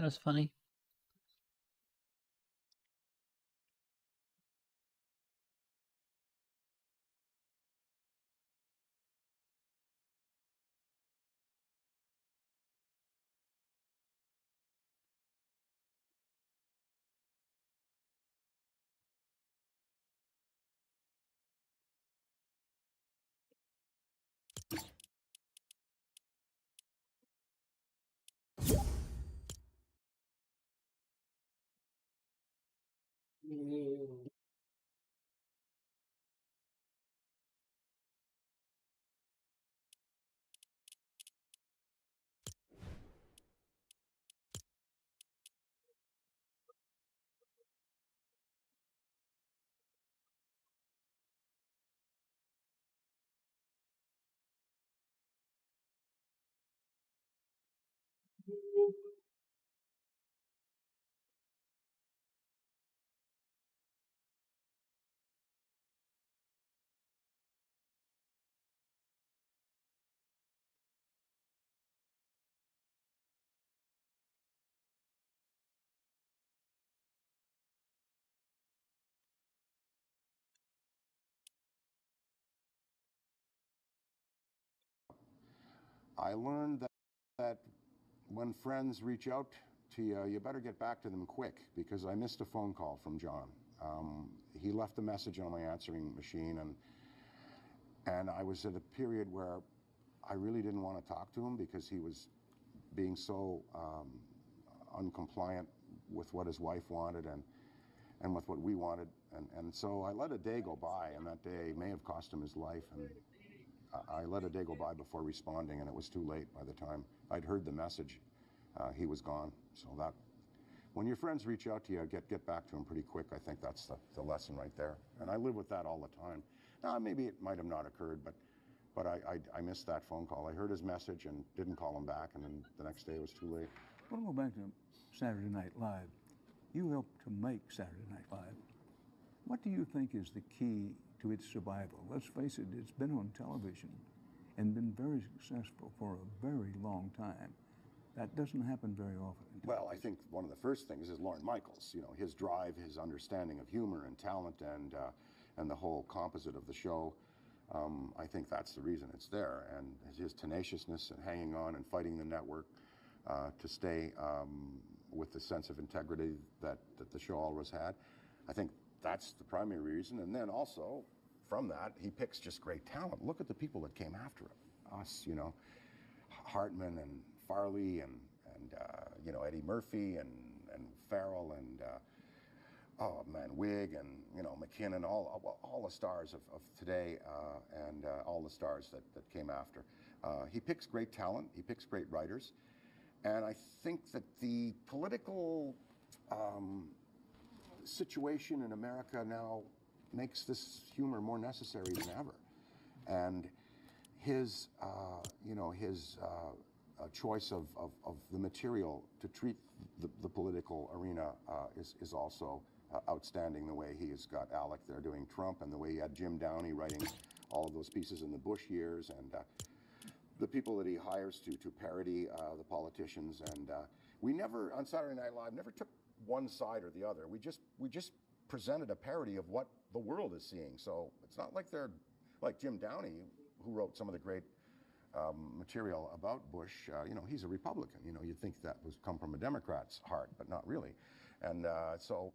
That was funny. I learned that when friends reach out to you, you better get back to them quick because I missed a phone call from John. He left a message on my answering machine, and I was at a period where I really didn't want to talk to him because he was being so uncompliant with what his wife wanted and with what we wanted. And so I let a day go by, and that day may have cost him his life. And I let a day go by before responding, and it was too late by the time I'd heard the message. He was gone. So that, when your friends reach out to you, get back to them pretty quick. I think that's the lesson right there. And I live with that all the time. Now, maybe it might have not occurred, but I missed that phone call. I heard his message and didn't call him back, and then the next day it was too late. I want to go back to Saturday Night Live. You helped to make Saturday Night Live. What do you think is the key to its survival? Let's face it, it's been on television and been very successful for a very long time. That doesn't happen very often. Well, I think one of the first things is Lorne Michaels. You know, his drive, his understanding of humor and talent, and the whole composite of the show. I think that's the reason it's there, and his tenaciousness and hanging on and fighting the network to stay with the sense of integrity that the show always had. I think that's the primary reason, and then also from that he picks just great talent. Look at the people that came after him. Us, you know, Hartman and Farley and you know, Eddie Murphy and Farrell and oh man, Wig and, you know, McKinnon, all the stars of today and all the stars that came after. He picks great talent. He picks great writers. And I think that the political situation in America now makes this humor more necessary than ever. And his, you know, his choice of the material to treat the political arena is also outstanding. The way he has got Alec there doing Trump, and the way he had Jim Downey writing all of those pieces in the Bush years, and the people that he hires to parody the politicians. And we never, on Saturday Night Live, never took one side or the other. We just presented a parody of what the world is seeing. So it's not like they're like Jim Downey, who wrote some of the great material about Bush. You know, he's a Republican. You know, you'd think that was come from a Democrat's heart, but not really. And so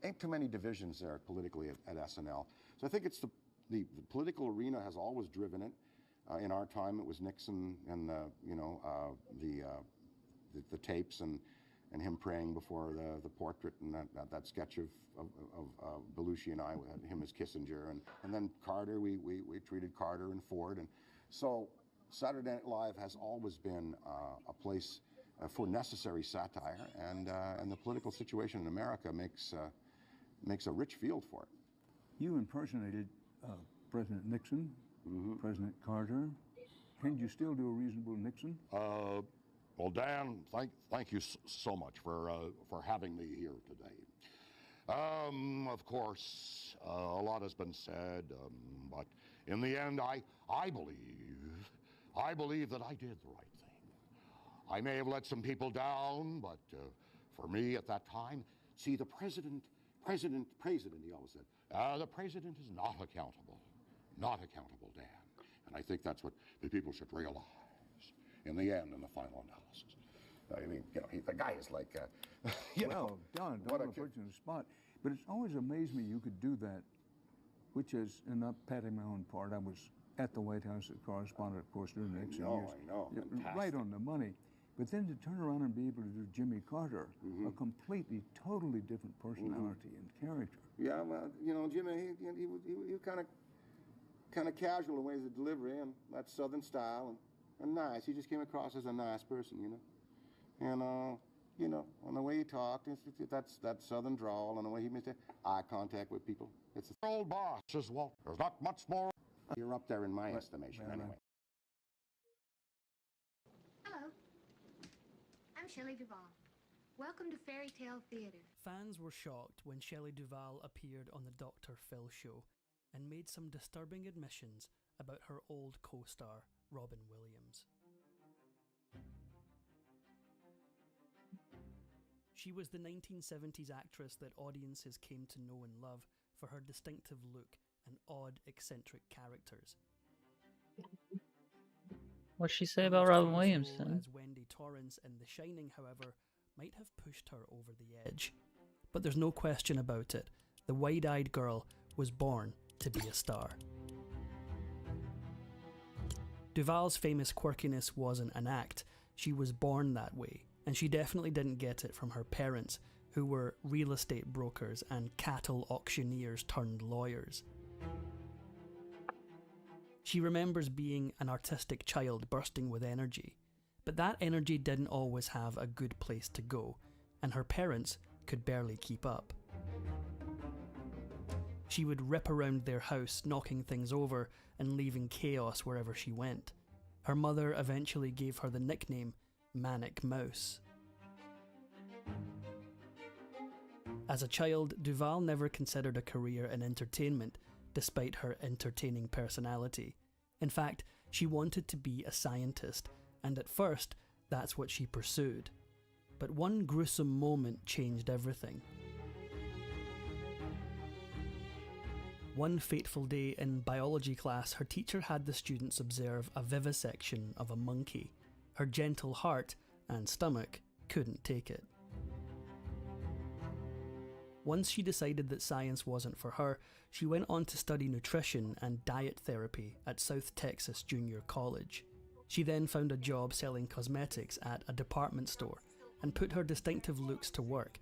ain't too many divisions there politically at SNL. So I think it's the political arena has always driven it. In our time, it was Nixon and you know, the tapes and him praying before the portrait, and that sketch of Belushi and I, him as Kissinger, and then Carter. We treated Carter and Ford, and so Saturday Night Live has always been a place for necessary satire, and the political situation in America makes a rich field for it. You impersonated President Nixon, President Carter. Can you still do a reasonable Nixon? Well, Dan, thank you so much for having me here today. Of course, a lot has been said, but in the end, I believe that I did the right thing. I may have let some people down, but for me at that time, see, the president, he always said, the president is not accountable. Not accountable, Dan. And I think that's what the people should realize in the end, in the final analysis. I mean, you know, the guy is like, you know. Well, Don, what don't a put you on the spot. But it's always amazed me you could do that, which is, and not patting my own part, I was at the White House as correspondent, of course, during the Nixon years. I know, Yeah, fantastic. right on the money. But then to turn around and be able to do Jimmy Carter, a completely, totally different personality and character. Yeah, well, you know, Jimmy, he was kind of casual in ways of delivery and that Southern style and nice. He just came across as a nice person, you know. And, you know, and the way he talked, that's that Southern drawl and the way he made eye contact with people. It's Old boss says, well, there's not much more. you're up there in my estimation, well, anyway. Hello, I'm Shelley Duvall. Welcome to Fairy Tale Theater. Fans were shocked when Shelley Duvall appeared on the Dr. Phil show and made some disturbing admissions about her old co-star, Robin Williams. She was the 1970s actress that audiences came to know and love for her distinctive look and odd, eccentric characters. What'd she say Her about most Robin famous Williams role then? as Wendy Torrance in The Shining, however, might have pushed her over the edge. But there's no question about it. The wide-eyed girl was born to be a star. Duvall's famous quirkiness wasn't an act. She was born that way, and she definitely didn't get it from her parents, who were real estate brokers and cattle auctioneers turned lawyers. She remembers being an artistic child bursting with energy, but that energy didn't always have a good place to go, and her parents could barely keep up. She would rip around their house, knocking things over and leaving chaos wherever she went. Her mother eventually gave her the nickname Manic Mouse. As a child, Duvall never considered a career in entertainment, despite her entertaining personality. In fact, she wanted to be a scientist, and at first, that's what she pursued. But one gruesome moment changed everything. One fateful day in biology class, her teacher had the students observe a vivisection of a monkey. Her gentle heart and stomach couldn't take it. Once she decided that science wasn't for her, she went on to study nutrition and diet therapy at South Texas Junior College. She then found a job selling cosmetics at a department store and put her distinctive looks to work